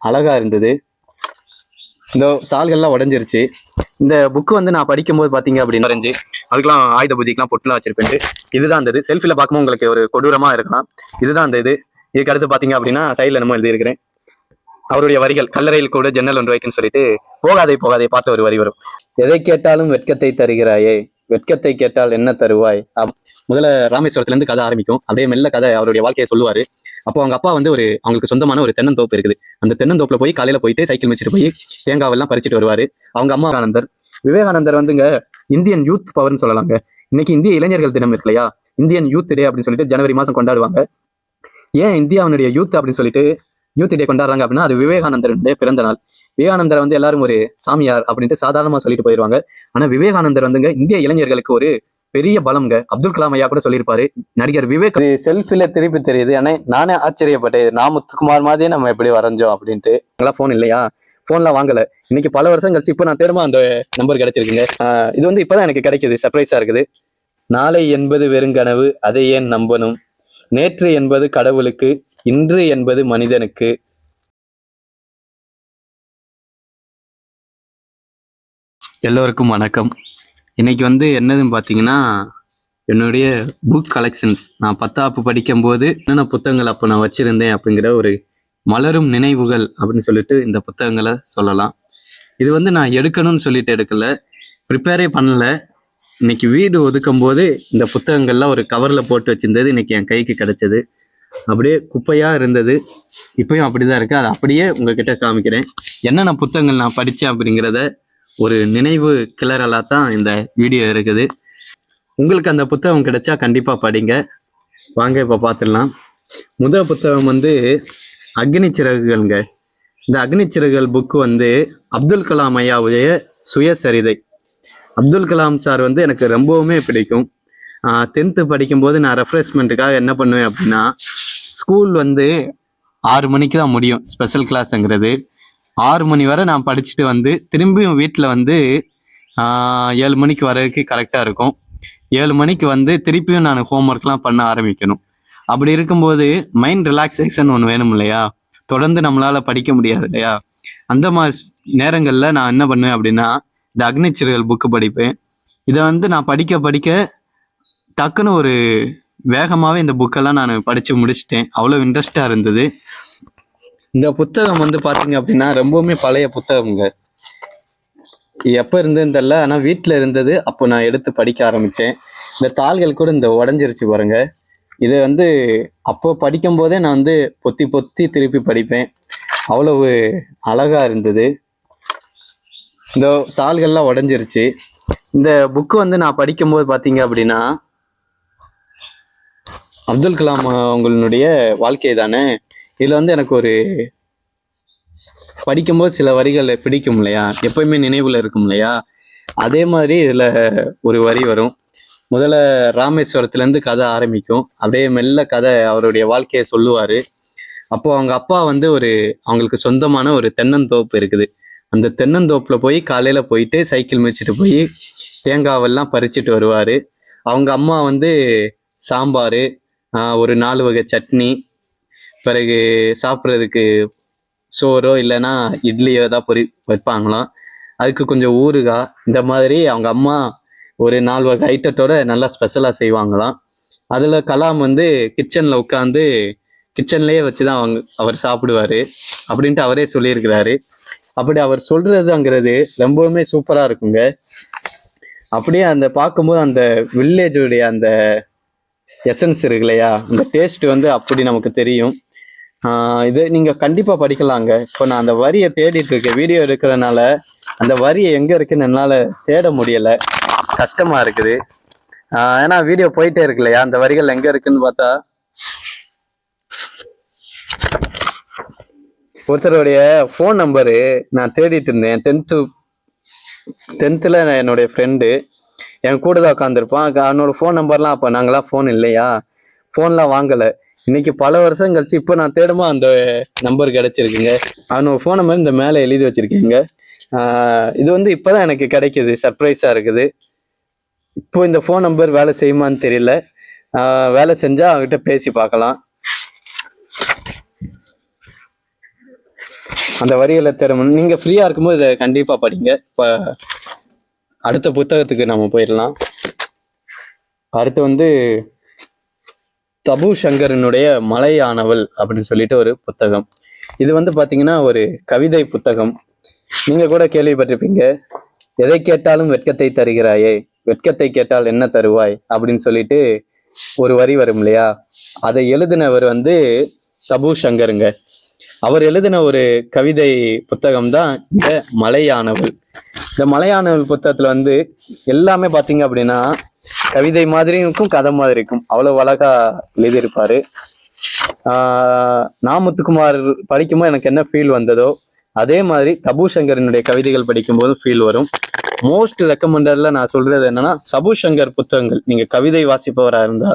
அழகா இருந்தது. இந்த தாள்கள்லாம் உடஞ்சிருச்சு. இந்த புக்கு வந்து நான் படிக்கும்போது பாத்தீங்க அப்படின்னு வரைஞ்சு அதுக்கெல்லாம் ஆயுத பூஜைக்கெல்லாம் பொட்டுலாம் வச்சிருப்பேன். இதுதான் அந்த இது செல்ஃபில பார்க்கும்போது உங்களுக்கு ஒரு கொடூரமா இருக்கலாம். இதுதான் அந்த இது. இதுக்கு அடுத்து பாத்தீங்க அப்படின்னா சைட்ல என்னமோ எழுதி இருக்கிறேன். அவருடைய வரிகள் கல்லறையில் கூட ஜன்னல் ஒன்று வைக்குன்னு சொல்லிட்டு போகாதே போகாதே பார்த்த ஒரு வரி வரும். எதை கேட்டாலும் வெட்கத்தை தருகிறாயே, வெட்கத்தை கேட்டால் என்ன தருவாய். முதல்ல ராமேஸ்வரத்துல இருந்து கதை ஆரம்பிக்கும். அப்படியே மெல்ல கதை அவருடைய வாழ்க்கையை சொல்லுவாரு. அப்போ அவங்க அப்பா வந்து அவங்களுக்கு சொந்தமான ஒரு தென்னந்தோப்பு இருக்குது. அந்த தென்னந்தோப்புல போய் காலையில போயிட்டு சைக்கிள் வச்சுட்டு போய் தேங்காவெல்லாம் பறிச்சுட்டு வருவாரு. அவங்க அம்மா விவேகானந்தர் வந்துங்க இந்தியன் யூத் பவர்னு சொல்லலாங்க. இன்னைக்கு இந்திய இளைஞர்கள் தினம் இருக்கு இல்லையா, இந்தியன் யூத் டே அப்படின்னு சொல்லிட்டு ஜனவரி மாசம் கொண்டாடுவாங்க. ஏன் இந்தியாவுடைய யூத் அப்படின்னு சொல்லிட்டு யூத் டே கொண்டாடுறாங்க அப்படின்னா அது விவேகானந்தருடைய பிறந்த நாள். விவேகானந்தர் வந்து எல்லாரும் ஒரு சாமியார் அப்படின்ட்டு சாதாரணமா சொல்லிட்டு போயிடுவாங்க. ஆனா விவேகானந்தர் வந்துங்க இந்திய இளைஞர்களுக்கு ஒரு பெரிய பலம்ங்க. அப்துல் கலாம் ஐயா கூட சொல்லியிருப்பாரு. நடிகர் விவேக் செல்ஃபில திருப்பி தெரியுது. ஆனா நானே ஆச்சரியப்பட்டேன், நான் முத்துக்குமார் மாதிரியே நம்ம எப்படி வரைஞ்சோம் அப்படின்ட்டு. போன் இல்லையா, போன்லாம் வாங்கல. இன்னைக்கு பல வருஷம் கழிச்சு இப்ப நான் தேர்மா அந்த நம்பர் கிடைச்சிருக்குங்க. இது வந்து இப்பதான் எனக்கு கிடைக்குது, சர்ப்ரைஸா இருக்குது. நாளை என்பது வெறுங்கனவு, அதை ஏன் நம்பணும். நேற்று என்பது கடவுளுக்கு, இன்று என்பது மனிதனுக்கு. எல்லோருக்கும் வணக்கம். இன்னைக்கு வந்து என்னதுன்னு பார்த்தீங்கன்னா என்னுடைய புக் கலெக்ஷன்ஸ். நான் 10ஆப்பு படிக்கும்போது என்னென்ன புத்தகங்கள் அப்போ நான் வச்சிருந்தேன் அப்படிங்கிற ஒரு மலரும் நினைவுகள் அப்படின்னு சொல்லிட்டு இந்த புத்தகங்களை சொல்லலாம். இது வந்து நான் எடுக்கணும்னு சொல்லிட்டு எடுக்கல, ப்ரிப்பேரே பண்ணல. இன்னைக்கு வீடு ஒதுக்கும் போது இந்த புத்தகங்கள்லாம் ஒரு கவரில் போட்டு வச்சிருந்தது இன்னைக்கு என் கைக்கு கிடைச்சது. அப்படியே குப்பையாக இருந்தது, இப்பயும் அப்படிதான் இருக்கு. அதை அப்படியே உங்ககிட்ட காமிக்கிறேன். என்னென்ன புத்தகங்கள் நான் படித்தேன் அப்படிங்கிறத ஒரு நினைவு கிளறலா தான் இந்த வீடியோ இருக்குது. உங்களுக்கு அந்த புத்தகம் கிடைச்சா கண்டிப்பா படிங்க. வாங்க இப்ப பார்த்துடலாம். முதல் புத்தகம் வந்து அக்னி சிறகுகள்ங்க. இந்த அக்னி சிறகுகள் புக்கு வந்து அப்துல் கலாம் ஐயாவுடைய சுயசரிதை. அப்துல் கலாம் சார் வந்து எனக்கு ரொம்பவுமே பிடிக்கும். 10th படிக்கும்போது நான் ரெஃப்ரெஷ்மெண்ட்டுக்காக என்ன பண்ணுவேன் அப்படின்னா, ஸ்கூல் வந்து 6 மணிக்கு தான் முடியும் ஸ்பெஷல் கிளாஸ்ங்கிறது. 6 மணி வரை நான் படிச்சுட்டு வந்து திரும்பியும் வீட்டில் வந்து 7 மணிக்கு வரைக்கும் கரெக்டாக இருக்கும். 7 மணிக்கு வந்து திருப்பியும் நான் ஹோம்ஒர்க்லாம் பண்ண ஆரம்பிக்கணும். அப்படி இருக்கும்போது மைண்ட் ரிலாக்ஸேஷன் ஒன்று வேணும் இல்லையா, தொடர்ந்து நம்மளால் படிக்க முடியாது இல்லையா. அந்த மாதிரி நேரங்களில் நான் என்ன பண்ணுவேன் அப்படின்னா இந்த அக்னிச்சிறுகள் புக்கு படிப்பேன். இதை வந்து நான் படிக்க டக்குன்னு ஒரு வேகமாகவே இந்த புக்கெல்லாம் நான் படித்து முடிச்சிட்டேன். அவ்வளோ இன்ட்ரெஸ்டாக இருந்தது. இந்த புத்தகம் வந்து பாத்தீங்க அப்படின்னா ரொம்பவுமே பழைய புத்தகம்ங்க. எப்ப இருந்ததுன்னு தெரியல, ஆனா வீட்டுல இருந்தது. அப்போ நான் எடுத்து படிக்க ஆரம்பிச்சேன். இந்த தாள்கள் கூட இந்த உடஞ்சிருச்சு பாருங்க. இது வந்து அப்போ படிக்கும் போதே நான் வந்து பொத்தி திருப்பி படிப்பேன். அவ்வளவு அழகா இருந்தது. இந்த தாள்கள்லாம் உடஞ்சிருச்சு. இந்த புக்கு வந்து நான் படிக்கும்போது பாத்தீங்க அப்படின்னா அப்துல் கலாம் அவங்களுடைய வாழ்க்கை தானே. இதுல வந்து எனக்கு ஒரு படிக்கும்போது சில வரிகள் பிடிக்கும் இல்லையா, எப்பயுமே நினைவுல இருக்கும் இல்லையா. அதே மாதிரி இதுல ஒரு வரி வரும். முதல்ல ராமேஸ்வரத்துல இருந்து கதை ஆரம்பிக்கும். அப்படியே மெல்ல கதை அவருடைய வாழ்க்கையை சொல்லுவாரு. அப்போ அவங்க அப்பா வந்து அவங்களுக்கு சொந்தமான ஒரு தென்னந்தோப்பு இருக்குது. அந்த தென்னந்தோப்புல போய் காலையில போயிட்டு சைக்கிள் மிதிச்சுட்டு போய் தேங்காவெல்லாம் பறிச்சுட்டு வருவாரு. அவங்க அம்மா வந்து சாம்பார், ஒரு 4 வகை சட்னி, பிறகு சாப்பிட்றதுக்கு சோறோ இல்லைன்னா இட்லியோ தான் வைப்பாங்களாம். அதுக்கு கொஞ்சம் ஊறுகாய், இந்த மாதிரி அவங்க அம்மா ஒரு 4 வகை ஐட்டத்தோட நல்லா ஸ்பெஷலாக செய்வாங்களாம். அதில் கலாம் வந்து கிச்சனில் உட்காந்து கிச்சன்லேயே வச்சு தான் அவர் சாப்பிடுவார் அப்படின்ட்டு அவரே சொல்லியிருக்கிறாரு. அப்படி அவர் சொல்கிறதுங்கிறது ரொம்பவுமே சூப்பராக இருக்குங்க. அப்படியே அந்த பார்க்கும்போது அந்த வில்லேஜுடைய அந்த எசன்ஸ் இருக்கு இல்லையா, அந்த டேஸ்ட் வந்து அப்படி நமக்கு தெரியும். இது நீங்க கண்டிப்பா படிக்கலாங்க. இப்போ நான் அந்த வரியை தேடிட்டு இருக்கேன். வீடியோ எடுக்கிறதுனால அந்த வரியை எங்க இருக்குன்னு என்னால தேட முடியல, கஷ்டமா இருக்குது. ஏன்னா வீடியோ போயிட்டே இருக்கு இல்லையா, அந்த வரிகள் எங்க இருக்குன்னு பார்த்தா ஒருத்தருடைய ஃபோன் நம்பரு நான் தேடிட்டு இருந்தேன். 10th என்னுடைய ஃப்ரெண்டு என் கூட தான் உட்காந்துருப்பான். அவனோட ஃபோன் நம்பர்லாம் அப்போ நாங்களாம் ஃபோன் இல்லையா, ஃபோன்லாம் வாங்கலை. இன்னைக்கு பல வருஷம் கழிச்சு இப்போ நான் தேடுமா அந்த நம்பர் கிடைச்சிருக்குங்க. அவனோட ஃபோன் நம்பர் இந்த மேலே எழுதி வச்சிருக்கீங்க. இது வந்து இப்போதான் எனக்கு கிடைக்குது, சர்ப்ரைஸாக இருக்குது. இப்போ இந்த ஃபோன் நம்பர் வேலை செய்யுமான்னு தெரியல. வேலை செஞ்சா அவங்ககிட்ட பேசி பார்க்கலாம். அந்த வரிகளை திறமை நீங்க ஃப்ரீயா இருக்கும்போது இதை கண்டிப்பா படிங்க. இப்போ அடுத்த புத்தகத்துக்கு நம்ம போயிடலாம். அடுத்து வந்து தபு சங்கரனுடைய மலையானவள் அப்படின்னு சொல்லிட்டு ஒரு புத்தகம். இது வந்து பாத்தீங்கன்னா ஒரு கவிதை புத்தகம். நீங்க கூட கேள்விப்பட்டிருப்பீங்க, எதை கேட்டாலும் வெட்கத்தை தருகிறாயே, வெட்கத்தை கேட்டால் என்ன தருவாய் அப்படின்னு சொல்லிட்டு ஒரு வரி வரும் இல்லையா. அதை எழுதினவர் வந்து தபு சங்கருங்க. அவர் எழுதின ஒரு கவிதை புத்தகம் தான் இந்த மலையானவள். இந்த மலையானவள் புத்தகத்துல வந்து எல்லாமே பாத்தீங்க அப்படின்னா கவிதை மாதிரி இருக்கும், கதை மாதிரி இருக்கும். அவ்வளவு அழகா எழுதியிருப்பாரு. நாமுத்துக்குமார் படிக்கும்போது எனக்கு என்ன ஃபீல் வந்ததோ அதே மாதிரி தபு சங்கரனுடைய கவிதைகள் படிக்கும்போது ஃபீல் வரும். மோஸ்ட் ரெக்கமெண்டட்ல நான் சொல்றது என்னன்னா, தபு சங்கர் புத்தகங்கள் நீங்க கவிதை வாசிப்பவரா இருந்தா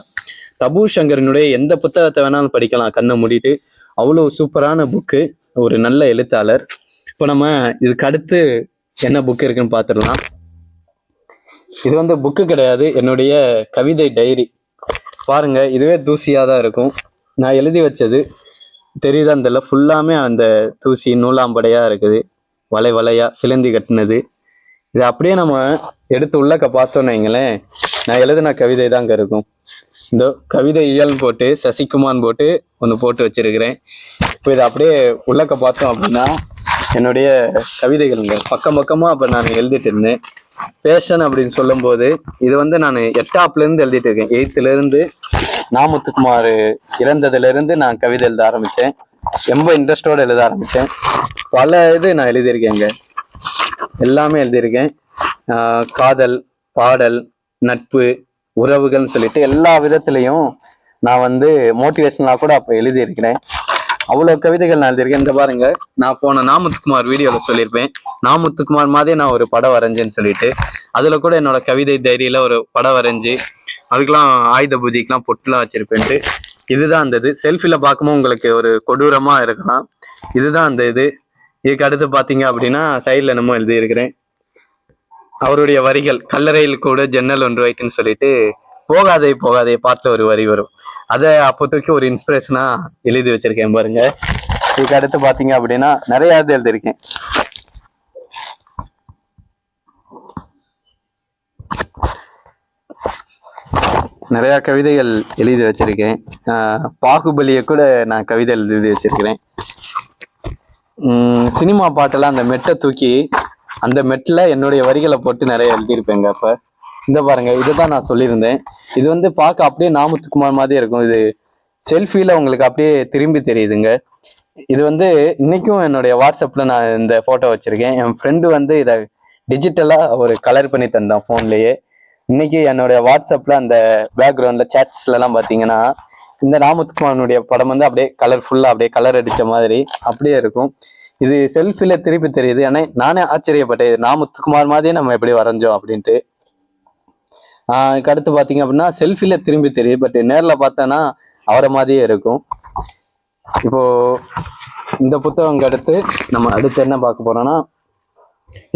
தபு சங்கரனுடைய எந்த புத்தகத்தை வேணாலும் படிக்கலாம் கண்ணை மூடிட்டு. அவ்வளவு சூப்பரான புக்கு, ஒரு நல்ல எழுத்தாளர். இப்போ நம்ம இதுக்கு அடுத்து என்ன புக் இருக்குன்னு பார்த்துடலாம். இது வந்து புக்கு கிடையாது, என்னுடைய கவிதை டைரி. பாருங்க, இதுவே தூசியாக தான் இருக்கும். நான் எழுதி வச்சது தெரியுதா, அந்த ஃபுல்லாமே அந்த தூசி நூலாம்படையா இருக்குது, வலை வலையா சிலந்தி கட்டினது. இது அப்படியே நம்ம எடுத்து உள்ளக்க பார்த்தோன்னு வைங்களேன், நான் எழுதின கவிதை தாங்க இருக்கும். இந்த கவிதை இயல் போட்டு சசிகுமார் போட்டு ஒன்று போட்டு வச்சிருக்கிறேன். இப்போ இதை அப்படியே உள்ளக்க பார்த்தோம் அப்படின்னா என்னுடைய கவிதைகள்ங்க பக்கம் பக்கமா அப்போ நான் எழுதிட்டு இருந்தேன். பேஷன் அப்படின்னு சொல்லும்போது இது வந்து நான் 8ஆப்லேருந்து எழுதிட்டு இருக்கேன். 8th நாமுத்துக்குமார் இறந்ததுலேருந்து நான் கவிதை எழுத ஆரம்பித்தேன். ரொம்ப இன்ட்ரெஸ்டோட எழுத ஆரம்பித்தேன். பல இது நான் எழுதியிருக்கேங்க, எல்லாமே எழுதியிருக்கேன். காதல், பாடல், நட்பு, உறவுகள்னு சொல்லிட்டு எல்லா விதத்துலையும் நான் வந்து மோட்டிவேஷனலாக கூட அப்போ எழுதியிருக்கிறேன். அவ்வளோ கவிதைகள் நான் எழுதியிருக்கேன். இந்த பாருங்க, நான் போன நாமுத்துக்குமார் வீடியோவில் சொல்லியிருப்பேன், நாமுத்துக்குமார் மாதிரி நான் ஒரு படம் வரைஞ்சேன்னு சொல்லிட்டு. அதில் கூட என்னோட கவிதை டைரியில் ஒரு படம் வரைஞ்சி அதுக்கெல்லாம் ஆயுத பூஜைக்கெல்லாம் பொட்டுலாம் வச்சிருப்பேன்ட்டு. இதுதான் அந்த இது. செல்ஃபியில் பார்க்கும்போது உங்களுக்கு ஒரு கொடூரமாக இருக்கலாம். இதுதான் அந்த இது. இதுக்கு அடுத்து பார்த்தீங்க அப்படின்னா சைடில் என்னமோ எழுதியிருக்கிறேன். அவருடைய வரிகள், கல்லறையில் கூட ஜன்னல் ஒன்று வைக்குன்னு சொல்லிட்டு போகாதே போகாதே பாட்டில் ஒரு வரி வரும். அதை அப்போதைக்கு ஒரு இன்ஸ்பிரேஷனா எழுதி வச்சிருக்கேன் பாருங்க. இதுக்கு அடுத்து பாத்தீங்க அப்படின்னா நிறைய இது எழுதியிருக்கேன். நிறைய கவிதைகள் எழுதி வச்சிருக்கேன். பாகுபலியை கூட நான் கவிதை எழுதி வச்சிருக்கிறேன். சினிமா பாட்டெல்லாம் அந்த மெட்டை தூக்கி அந்த மெட்டில் என்னுடைய வரிகளை போட்டு நிறைய எழுதியிருப்பேங்க. அப்போ இந்த பாருங்க, இதுதான் நான் சொல்லியிருந்தேன். இது வந்து பார்க்க அப்படியே நாமுத்துக்குமார் மாதிரி இருக்கும். இது செல்ஃபியில் உங்களுக்கு அப்படியே திரும்பி தெரியுதுங்க. இது வந்து இன்னைக்கும் என்னுடைய வாட்ஸ்அப்பில் நான் இந்த ஃபோட்டோ வச்சுருக்கேன். என் ஃப்ரெண்டு வந்து இதை டிஜிட்டலாக ஒரு கலர் பண்ணி தந்தான் ஃபோன்லேயே. இன்னைக்கு என்னுடைய வாட்ஸ்அப்பில் அந்த பேக்ரவுண்டில் சேட்ஸ்லலாம் பார்த்தீங்கன்னா இந்த நாமுத்துக்குமாரனுடைய படம் வந்து அப்படியே கலர்ஃபுல்லாக அப்படியே கலர் அடித்த மாதிரி அப்படியே இருக்கும். இது செல்ஃபியில் திருப்பி தெரியுது. ஏன்னா நானே ஆச்சரியப்பட்டேன், நாமுத்துக்குமார் மாதிரியே நம்ம எப்படி வரைஞ்சோம் அப்படின்ட்டு. அடுத்து பார்த்தீங்க அப்படின்னா செல்ஃபில திரும்பி தெரியும், பட் நேரில் பார்த்தோன்னா அவரை மாதிரியே இருக்கும். இப்போ இந்த புத்தகம் அடுத்து நம்ம அடுத்து என்ன பார்க்க போறோம்னா,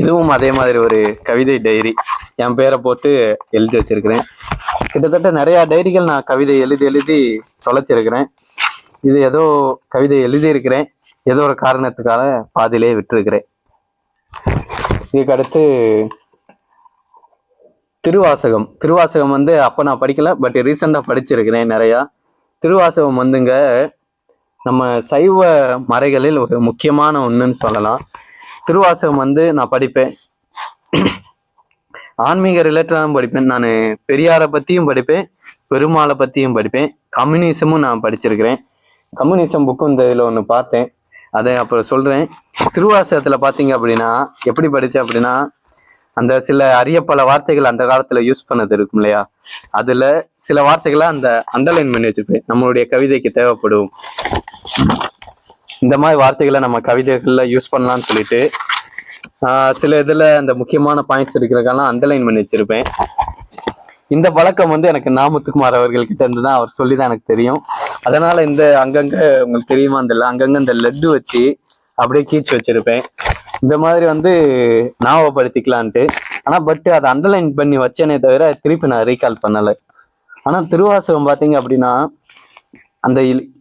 இதுவும் அதே மாதிரி ஒரு கவிதை டைரி. என் பேரை போட்டு எழுதி வச்சிருக்கிறேன். கிட்டத்தட்ட நிறைய டைரிகள் நான் கவிதை எழுதி எழுதி தொலைச்சிருக்கிறேன். இது ஏதோ கவிதை எழுதியிருக்கிறேன், ஏதோ ஒரு காரணத்துக்காக பாதியிலே விட்டுருக்கிறேன். இதுக்கு அடுத்து திருவாசகம். திருவாசகம் வந்து அப்போ நான் படிக்கல, பட் ரீசெண்டாக படிச்சிருக்கிறேன் நிறையா. திருவாசகம் வந்துங்க நம்ம சைவ மறைகளில் ஒரு முக்கியமான ஒன்றுன்னு சொல்லலாம். திருவாசகம் வந்து நான் படிப்பேன், ஆன்மீக ரிலேட்டடாகவும் படிப்பேன். நான் பெரியாரை பற்றியும் படிப்பேன், பெருமாளை பற்றியும் படிப்பேன், கம்யூனிசமும் நான் படிச்சிருக்கிறேன். கம்யூனிசம் புக்கும் இந்த இதில் ஒன்று பார்த்தேன், அதை அப்புறம் சொல்கிறேன். திருவாசகத்தில் பார்த்தீங்க அப்படின்னா எப்படி படித்தேன் அப்படின்னா, அந்த சில அரிய பல வார்த்தைகள் அந்த காலத்துல யூஸ் பண்ணது இருக்கும் இல்லையா, அதுல சில வார்த்தைகளை அந்த அண்டர்லைன் பண்ணி வச்சிருப்பேன். நம்மளுடைய கவிதைக்கு தேவைப்படும் இந்த மாதிரி வார்த்தைகளை நம்ம கவிதைகள்ல யூஸ் பண்ணலாம்னு சொல்லிட்டு சில இதுல அந்த முக்கியமான பாயிண்ட்ஸ் இருக்கிறதுக்கெல்லாம் அண்டர்லைன் பண்ணி வச்சிருப்பேன். இந்த பழக்கம் வந்து எனக்கு நாமுத்துக்குமார் அவர்கள்கிட்ட இருந்து தான் அவர் சொல்லிதான் எனக்கு தெரியும். அதனால இந்த அங்கங்க உங்களுக்கு தெரியுமா, அந்த அங்கங்க இந்த லட்டு வச்சு அப்படியே கீச்சு வச்சிருப்பேன். இந்த மாதிரி வந்து ஞாபகப்படுத்திக்கலான்ட்டு. ஆனா பட் அதை அண்டர்லைன் பண்ணி வச்சேனே தவிர திருப்பி நான் ரீகால் பண்ணலை. ஆனா திருவாசகம் பார்த்தீங்க அப்படின்னா அந்த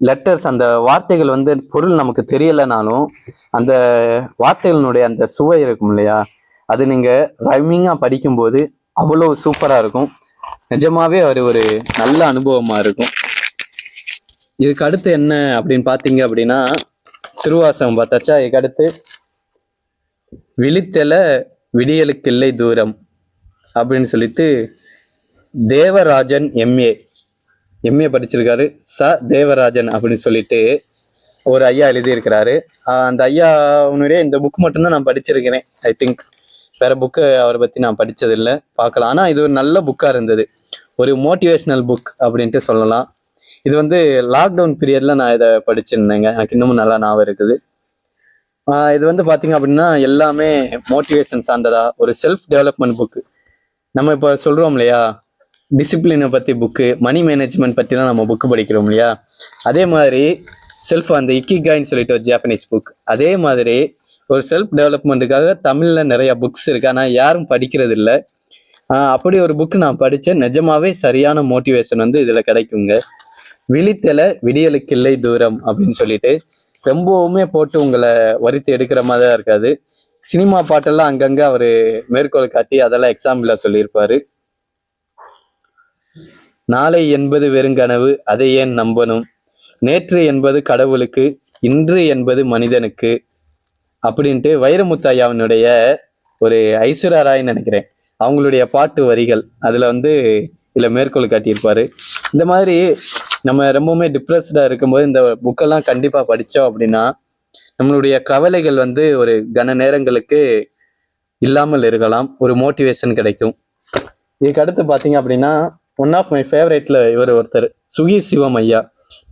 லெட்டர்ஸ், அந்த வார்த்தைகள் வந்து பொருள் நமக்கு தெரியலைனாலும் அந்த வார்த்தைகளினுடைய அந்த சுவை இருக்கும் இல்லையா, அது நீங்க ரைமிங்கா படிக்கும்போது அவ்வளவு சூப்பரா இருக்கும். நிஜமாவே ஒரு நல்ல அனுபவமா இருக்கும். இதுக்கு அடுத்து என்ன அப்படின்னு பாத்தீங்க அப்படின்னா, திருவாசகம் பார்த்தாச்சா. இதுக்கு அடுத்து விழித்தெல விடியலுக்கு இல்லை தூரம் அப்படின்னு சொல்லிட்டு தேவராஜன் எம்ஏ படிச்சிருக்காரு. தேவராஜன் அப்படின்னு சொல்லிட்டு ஒரு ஐயா எழுதியிருக்கிறாரு. அந்த ஐயாவுடைய இந்த புக் மட்டும்தான் நான் படிச்சிருக்கிறேன். ஐ திங்க் வேற புக்கு அவரை பத்தி நான் படிச்சதில்லை, பார்க்கலாம். ஆனா இது ஒரு நல்ல புக்கா இருந்தது, ஒரு மோட்டிவேஷனல் புக் அப்படின்ட்டு சொல்லலாம். இது வந்து லாக்டவுன் பீரியட்ல நான் இதை படிச்சிருந்தேங்க. எனக்கு இன்னமும் நல்லா ஞாபகம் இருக்குது. இது வந்து பாத்தீங்க அப்படின்னா எல்லாமே மோட்டிவேஷன் சார்ந்ததா, ஒரு செல்ஃப் டெவலப்மெண்ட் புக்கு. நம்ம இப்போ சொல்றோம் இல்லையா, டிசிப்ளினை பத்தி புக்கு, மணி மேனேஜ்மெண்ட் பற்றிலாம் நம்ம புக்கு படிக்கிறோம் இல்லையா, அதே மாதிரி செல்ஃப் அந்த இக்கிகாய்ன்னு சொல்லிட்டு ஒரு ஜாப்பனீஸ் புக், அதே மாதிரி ஒரு செல்ஃப் டெவலப்மெண்ட்டுக்காக தமிழ்ல நிறைய புக்ஸ் இருக்கு, ஆனால் யாரும் படிக்கிறது இல்லை. அப்படி ஒரு புக்கு நான் படித்தேன். நிஜமாவே சரியான மோட்டிவேஷன் வந்து இதுல கிடைக்குங்க. விழித்தெல விடியலுக்கு இல்லை தூரம் அப்படின்னு சொல்லிட்டு ரொம்பவுமே போட்டு உங்களை வரித்து எடுக்கிற மாதிரி தான் இருக்காது. சினிமா பாட்டெல்லாம் அங்கங்க அவரு மேற்கோள் காட்டி அதெல்லாம் எக்ஸாம்பிளா சொல்லியிருப்பாரு. நாளை என்பது வெறுங்கனவு, அதை ஏன் நம்பணும், நேற்று என்பது கடவுளுக்கு, இன்று என்பது மனிதனுக்கு அப்படின்ட்டு வைரமுத்து ஐயாவினுடைய ஒரு ஐஸ்வர்யா ராய்ன்னு நினைக்கிறேன், அவங்களுடைய பாட்டு வரிகள் அதுல வந்து இதுல மேற்கோள் காட்டியிருப்பாரு. இந்த மாதிரி நம்ம ரொம்பவுமே டிப்ரெஸ்டா இருக்கும்போது இந்த புக்கெல்லாம் கண்டிப்பா படிச்சோம் அப்படின்னா நம்மளுடைய கவலைகள் வந்து ஒரு கன நேரங்களுக்கு இல்லாமல் இருக்கலாம், ஒரு மோட்டிவேஷன் கிடைக்கும். இதுக்கு அடுத்து பாத்தீங்க அப்படின்னா ஒன் ஆஃப் மை ஃபேவரேட்ல ஒருத்தர் சுகி சிவம் ஐயா.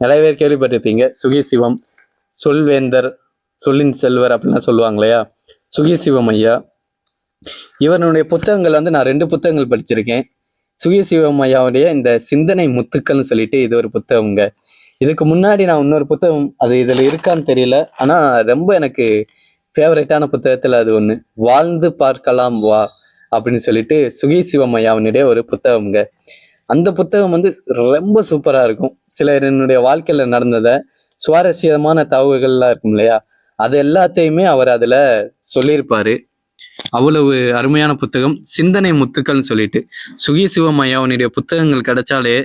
நிறைய பேர் கேள்விப்பட்டிருப்பீங்க. சுகி சிவம், சொல்வேந்தர், சொல்லின் செல்வர் அப்படின்லாம் சொல்லுவாங்க இல்லையா, சுகி சிவம் ஐயா. இவருடைய புத்தகங்கள் வந்து நான் 2 புத்தகங்கள் படிச்சிருக்கேன். சுகி சிவம் ஐயாவுடைய இந்த சிந்தனை முத்துக்கள்னு சொல்லிட்டு இது ஒரு புத்தகங்க. இதுக்கு முன்னாடி நான் இன்னொரு புத்தகம், அது இதுல இருக்கான்னு தெரியல, ஆனா ரொம்ப எனக்கு ஃபேவரட்டான புத்தகத்துல அது ஒண்ணு, வாழ்ந்து பார்க்கலாம் வா அப்படின்னு சொல்லிட்டு சுகி சிவம் ஐயாவினுடைய ஒரு புத்தகம்ங்க. அந்த புத்தகம் வந்து ரொம்ப சூப்பரா இருக்கும். சில என்னுடைய வாழ்க்கையில நடந்தத சுவாரஸ்யமான தகவல்கள்லாம் இருக்கும் இல்லையா, அது எல்லாத்தையுமே அவர் அதுல சொல்லியிருப்பாரு. அவ்வளவு அருமையான புத்தகம், சிந்தனை முத்துக்கள்னு சொல்லிட்டு. சுகி சிவம் ஐயாவுடைய புத்தகங்கள் கிடைச்சாலே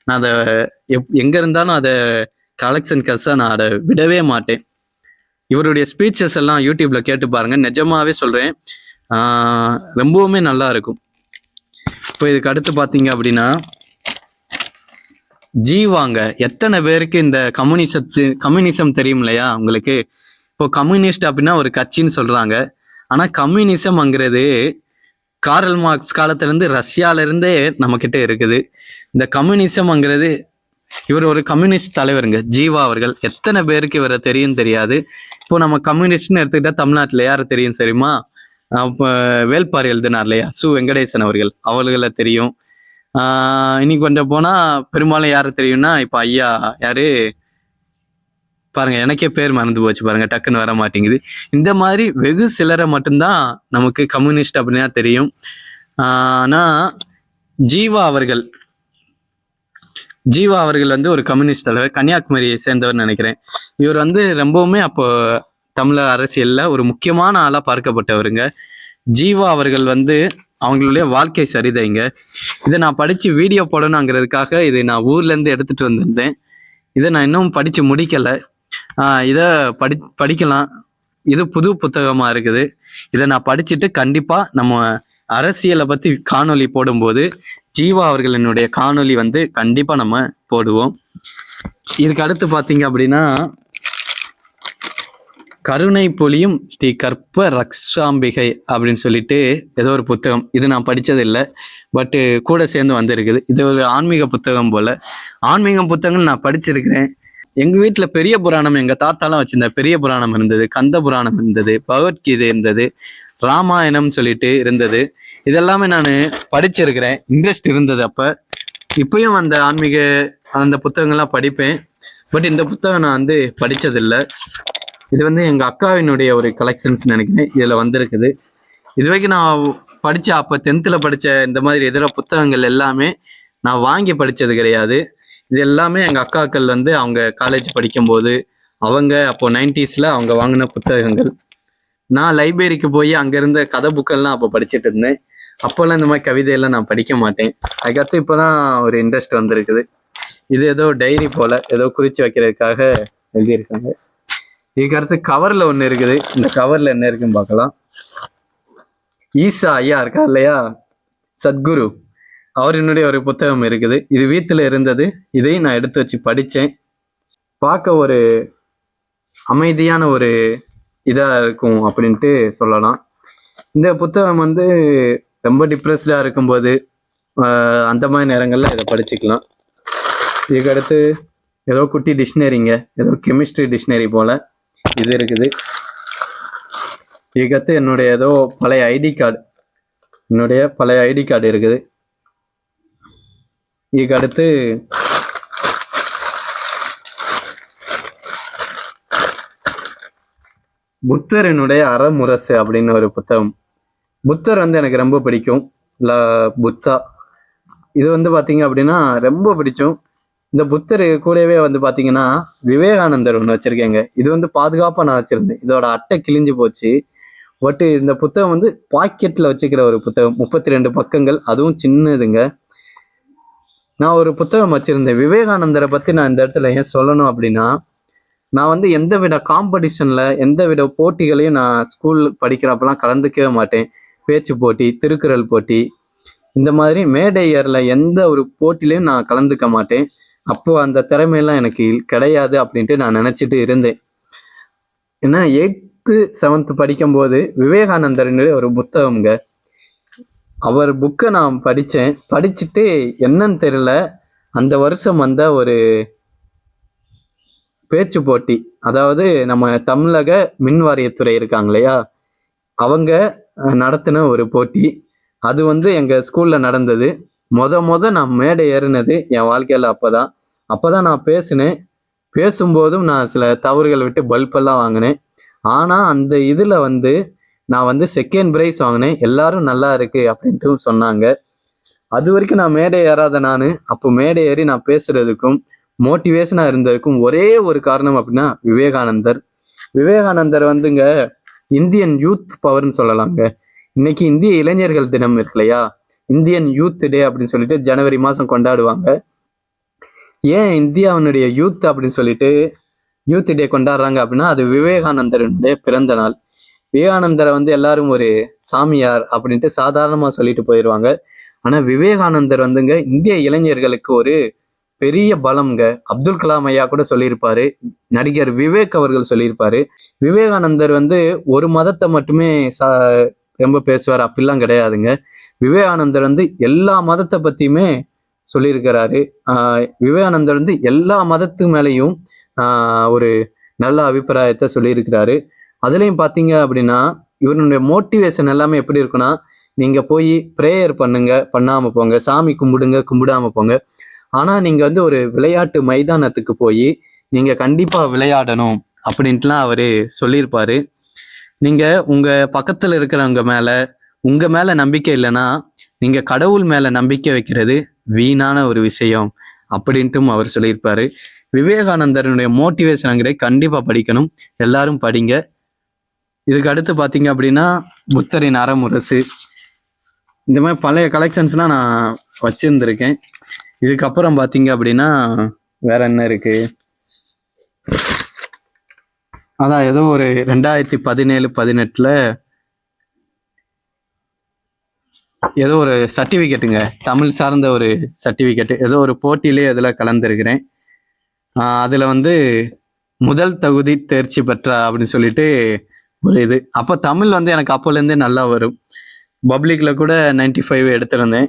நான் அதை எங்க இருந்தாலும் அதை கலெக்ஷன் கஸா நான் அதை விடவே மாட்டேன். இவருடைய ஸ்பீச்சஸ் எல்லாம் யூடியூப்ல கேட்டு பாருங்க, நிஜமாவே சொல்றேன், ரொம்பவுமே நல்லா இருக்கும். இப்போ இதுக்கு அடுத்து பாத்தீங்க அப்படின்னா ஜீவாங்க. எத்தனை பேருக்கு இந்த கம்யூனிசம் தெரியும் இல்லையா உங்களுக்கு? இப்போ கம்யூனிஸ்ட் அப்படின்னா ஒரு கட்சின்னு சொல்றாங்க, ஆனா கம்யூனிசம்ங்கிறது காரல் மார்க்ஸ் காலத்துல இருந்து ரஷ்யால இருந்தே நம்ம கிட்ட இருக்குது. இந்த கம்யூனிசம்ங்கிறது இவர் ஒரு கம்யூனிஸ்ட் தலைவருங்க ஜீவா அவர்கள். எத்தனை பேருக்கு இவரை தெரியும் தெரியாது. இப்போ நம்ம கம்யூனிஸ்ட்னு எடுத்துக்கிட்டா தமிழ்நாட்டுல யாரு தெரியும் தெரியுமா? இப்போ வேள்பாரி எழுதினார் இல்லையா, சு வெங்கடேசன் அவர்களை தெரியும். இன்னைக்கு கொஞ்சம் போனா பெரும்பாலும் யாரு தெரியும்னா இப்ப ஐயா யாரு பாருங்க, எனக்கே பேர் மறந்து போச்சு பாருங்க, டக்குன்னு வர மாட்டேங்குது. இந்த மாதிரி வெகு சிலரை மட்டும்தான் நமக்கு கம்யூனிஸ்ட் அப்படின்னா தெரியும். ஆனா ஜீவா அவர்கள் வந்து ஒரு கம்யூனிஸ்ட் தலைவர், கன்னியாகுமரியை சேர்ந்தவர் நினைக்கிறேன். இவர் வந்து ரொம்பவுமே அப்போ தமிழக அரசியல்ல ஒரு முக்கியமான ஆளா பார்க்கப்பட்டவருங்க. ஜீவா அவர்கள் வந்து அவங்களுடைய வாழ்க்கை சரிதைங்க. இதை நான் படிச்சு வீடியோ போடணுங்கிறதுக்காக இது நான் ஊர்ல இருந்து எடுத்துட்டு வந்திருந்தேன். இதை நான் இன்னும் படிச்சு முடிக்கல. இதை படிக்கலாம். இது புது புத்தகமா இருக்குது. இதை நான் படிச்சுட்டு கண்டிப்பா நம்ம அரசியலை பத்தி காணொலி போடும்போது ஜீவா அவர்களினுடைய காணொலி வந்து கண்டிப்பா நம்ம போடுவோம். இதுக்கு அடுத்து பாத்தீங்க அப்படின்னா கருணை பொழியும் ஸ்ரீ கற்ப ரக்ஷாம்பிகை அப்படின்னு சொல்லிட்டு ஏதோ ஒரு புத்தகம். இது நான் படிச்சது இல்லை, பட்டு கூட சேர்ந்து வந்திருக்குது. இது ஒரு ஆன்மீக புத்தகம் போல. ஆன்மீக புத்தகங்கள் நான் படிச்சிருக்கிறேன். எங்க வீட்டுல பெரிய புராணம், எங்க தாத்தாலாம் வச்சிருந்த பெரிய புராணம் இருந்தது, கந்த புராணம் இருந்தது, பகவத்கீதை இருந்தது, ராமாயணம் சொல்லிட்டு இருந்தது. இதெல்லாமே நான் படிச்சிருக்கிறேன், இன்ட்ரெஸ்ட் இருந்தது அப்ப. இப்பயும் அந்த ஆன்மீக அந்த புத்தகங்கள்லாம் படிப்பேன். பட் இந்த புத்தகம் நான் வந்து படிச்சதில்லை. இது வந்து எங்க அக்காவினுடைய ஒரு கலெக்ஷன்ஸ் நினைக்கிறேன், இதுல வந்திருக்குது. இது வரைக்கும் நான் அப்ப 10th படிச்ச இந்த மாதிரி எதிர புத்தகங்கள் எல்லாமே நான் வாங்கி படிச்சது கிடையாது. இது எல்லாமே எங்கள் அக்காக்கள் வந்து அவங்க காலேஜ் படிக்கும்போது அவங்க அப்போ 90s அவங்க வாங்கின புத்தகங்கள். நான் லைப்ரரிக்கு போய் அங்கே இருந்த கதை புக்கெல்லாம் அப்போ படிச்சுட்டு இருந்தேன். அப்போல்லாம் இந்த மாதிரி கவிதையெல்லாம் நான் படிக்க மாட்டேன். அதுக்கடுத்து இப்போதான் ஒரு இன்ட்ரெஸ்ட் வந்திருக்குது. இது ஏதோ டைரி போல ஏதோ குறிச்சு வைக்கிறதுக்காக எழுதியிருக்காங்க. இதுக்கு அடுத்து கவர்ல ஒன்று இருக்குது. இந்த கவர்ல என்ன இருக்குன்னு பார்க்கலாம். ஈசா ஐயா இருக்கா இல்லையா, சத்குரு, அவரினுடைய ஒரு புத்தகம் இருக்குது. இது வீட்டில் இருந்தது. இதையும் நான் எடுத்து வச்சு படித்தேன். பார்க்க ஒரு அமைதியான ஒரு இதாக இருக்கும் அப்படின்ட்டு சொல்லலாம். இந்த புத்தகம் வந்து ரொம்ப டிப்ரெஸ்டாக இருக்கும்போது அந்த மாதிரி நேரங்களில் இதை படிச்சுக்கலாம். இதுக்கு அடுத்து ஏதோ குட்டி டிக்ஷனரிங்க, ஏதோ கெமிஸ்ட்ரி டிக்ஷனரி போல் இது இருக்குது. இதுக்கடுத்து என்னுடைய ஏதோ பழைய ஐடி கார்டு இருக்குது. இதுக்கு அடுத்து புத்தரினுடைய அறமுரசு அப்படின்னு ஒரு புத்தகம். புத்தர் வந்து எனக்கு ரொம்ப பிடிக்கும். புத்தா இது வந்து பார்த்தீங்க அப்படின்னா ரொம்ப பிடிக்கும். இந்த புத்தர் கூடவே வந்து பார்த்தீங்கன்னா விவேகானந்தர் ஒன்று வச்சிருக்கேங்க. இது வந்து பாதுகாப்பாக நான் வச்சிருந்தேன். இதோட அட்டை கிழிஞ்சு போச்சு. பட் இந்த புத்தகம் வந்து பாக்கெட்டில் வச்சுக்கிற ஒரு புத்தகம். 32 பக்கங்கள், அதுவும் சின்னதுங்க. நான் ஒரு புத்தகம் வச்சிருந்தேன். விவேகானந்தரை பற்றி நான் இந்த இடத்துல ஏன் சொல்லணும் அப்படின்னா, நான் வந்து எந்த வித காம்படிஷனில் எந்த வித போட்டிகளையும் நான் ஸ்கூல் படிக்கிறப்பெல்லாம் கலந்துக்கவே மாட்டேன். பேச்சு போட்டி, திருக்குறள் போட்டி, இந்த மாதிரி மேடை ஏறல எந்த ஒரு போட்டிலையும் நான் கலந்துக்க மாட்டேன். அப்போது அந்த திறமையெல்லாம் எனக்கு கிடையாது அப்படின்ட்டு நான் நினச்சிட்டு இருந்தேன். ஏன்னா 8th 7th படிக்கும்போது விவேகானந்தர்னு ஒரு புத்தகம்ங்க. அவர் புக்கை நான் படித்தேன். படிச்சுட்டு என்னன்னு தெரியல, அந்த வருஷம் வந்த ஒரு பேச்சு போட்டி, அதாவது நம்ம தமிழக மின் வாரியத்துறை இருக்காங்க இல்லையா, அவங்க நடத்தின ஒரு போட்டி. அது வந்து எங்கள் ஸ்கூலில் நடந்தது. நான் மேடை ஏறினது என் வாழ்க்கையில் அப்போதான் நான் பேசினேன். பேசும்போதும் நான் சில தவறுகள் விட்டு பல்பெல்லாம் வாங்கினேன். ஆனால் அந்த இதில் வந்து நான் வந்து 2nd பிரைஸ் வாங்கினேன். எல்லாரும் நல்லா இருக்கு அப்படின்ட்டு சொன்னாங்க. அது வரைக்கும் நான் மேடை ஏறாத நான் அப்போ மேடை ஏறி நான் பேசுறதுக்கும் மோட்டிவேஷனாக இருந்ததுக்கும் ஒரே ஒரு காரணம் அப்படின்னா விவேகானந்தர் வந்துங்க இந்தியன் யூத் பவர்னு சொல்லலாங்க. இன்னைக்கு இந்திய இளைஞர்கள் தினம் இருக்கு இல்லையா, இந்தியன் யூத் டே அப்படின்னு சொல்லிட்டு ஜனவரி மாதம் கொண்டாடுவாங்க. ஏன் இந்தியாவினுடைய யூத் அப்படின்னு சொல்லிட்டு யூத் டே கொண்டாடுறாங்க அப்படின்னா, அது விவேகானந்தருடைய பிறந்த நாள். விவேகானந்தரை வந்து எல்லாரும் ஒரு சாமியார் அப்படின்ட்டு சாதாரணமாக சொல்லிட்டு போயிடுவாங்க. ஆனால் விவேகானந்தர் வந்துங்க இந்திய இளைஞர்களுக்கு ஒரு பெரிய பலம்ங்க. அப்துல் கலாம் ஐயா கூட சொல்லியிருப்பாரு, நடிகர் விவேக் அவர்கள் சொல்லியிருப்பாரு. விவேகானந்தர் வந்து ஒரு மதத்தை மட்டுமே ரொம்ப பேசுவார் அப்படிலாம் கிடையாதுங்க. விவேகானந்தர் வந்து எல்லா மதத்தை பற்றியுமே சொல்லியிருக்கிறாரு. விவேகானந்தர் வந்து எல்லா மதத்து மேலேயும் ஒரு நல்ல அபிப்பிராயத்தை சொல்லியிருக்கிறாரு. அதுலேயும் பார்த்தீங்க அப்படின்னா இவருடைய மோட்டிவேஷன் எல்லாமே எப்படி இருக்குன்னா, நீங்கள் போய் ப்ரேயர் பண்ணுங்க, பண்ணாமல் போங்க, சாமி கும்பிடுங்க, கும்பிடாமல் போங்க. ஆனால் நீங்கள் வந்து ஒரு விளையாட்டு மைதானத்துக்கு போய் நீங்கள் கண்டிப்பாக விளையாடணும் அப்படின்ட்டுலாம் அவர் சொல்லியிருப்பார். நீங்கள் உங்கள் பக்கத்தில் இருக்கிறவங்க மேலே உங்கள் மேலே நம்பிக்கை இல்லைன்னா நீங்கள் கடவுள் மேலே நம்பிக்கை வைக்கிறது வீணான ஒரு விஷயம் அப்படின்ட்டும் அவர் சொல்லியிருப்பார். விவேகானந்தருடைய மோட்டிவேஷனுங்கிறத கண்டிப்பாக படிக்கணும், எல்லாரும் படிங்க. இதுக்கு அடுத்து பார்த்தீங்க அப்படின்னா புத்தரின் அறமுரசு, இந்த மாதிரி பழைய கலெக்ஷன்ஸ்லாம் நான் வச்சுருந்துருக்கேன். இதுக்கப்புறம் பார்த்தீங்க அப்படின்னா வேற என்ன இருக்கு, அதான் ஏதோ ஒரு 2017-18 ஏதோ ஒரு சர்டிஃபிகேட்டுங்க, தமிழ் சார்ந்த ஒரு சர்டிஃபிகேட்டு, ஏதோ ஒரு போட்டியிலே அதில் கலந்துருக்கிறேன். அதில் வந்து முதல் தகுதி தேர்ச்சி பெற்றா அப்படின்னு சொல்லிட்டு ஒரு இது. அப்போ தமிழ் வந்து எனக்கு அப்போலேருந்தே நல்லா வரும். பப்ளிக்கில் கூட 95 எடுத்திருந்தேன்.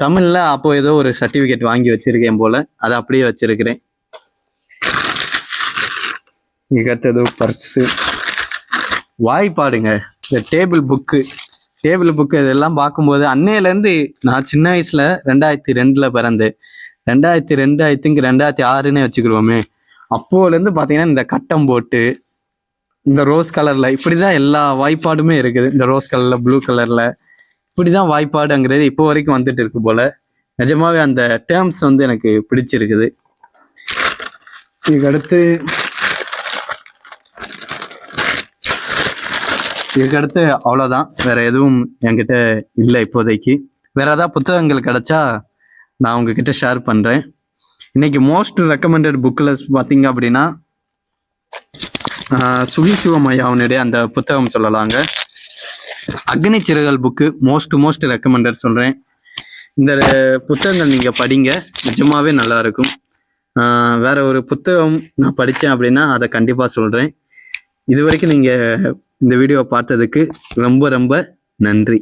தமிழில் அப்போ ஏதோ ஒரு சர்டிஃபிகேட் வாங்கி வச்சிருக்கேன் போல், அதை அப்படியே வச்சிருக்கிறேன். இதுக்கடுத்தது பர்ஸு, வாய்ப்பாடுங்க, இந்த டேபிள் புக்கு இதெல்லாம் பார்க்கும்போது அன்னையிலேருந்து நான் சின்ன வயசில் 2002 பிறந்தேன். 2002 ஐ திங்க் 2006 வச்சுக்கிடுவோமே. அப்போலேருந்து பார்த்தீங்கன்னா இந்த கட்டம் போட்டு இந்த ரோஸ் கலரில் இப்படி தான் எல்லா வாய்ப்பாடுமே இருக்குது. இந்த ரோஸ் கலரில் ப்ளூ கலரில் இப்படி தான் வாய்ப்பாடுங்கிறது இப்போ வரைக்கும் வந்துட்டு இருக்கு போல். நிஜமாவே அந்த டேர்ம்ஸ் வந்து எனக்கு பிடிச்சிருக்குது. இதுக்கடுத்து அவ்வளோதான், வேற எதுவும் என்கிட்ட இல்லை இப்போதைக்கு. வேற ஏதாவது புத்தகங்கள் கிடைச்சா நான் உங்ககிட்ட ஷேர் பண்ணுறேன். இன்னைக்கு மோஸ்ட் ரெக்கமெண்டட் புக்கில் பார்த்தீங்க அப்படின்னா சுகி சிவமையா அவனுடைய அந்த புத்தகம் சொல்லலாங்க. Agni Siragugal book most recommended சொல்கிறேன். இந்த புத்தகங்கள் நீங்கள் படிங்க, நிஜமாவே நல்லா இருக்கும். வேற ஒரு புத்தகம் நான் படித்தேன் அப்படின்னா அதை கண்டிப்பாக சொல்கிறேன். இது வரைக்கும் நீங்கள் இந்த வீடியோவை பார்த்ததுக்கு ரொம்ப நன்றி.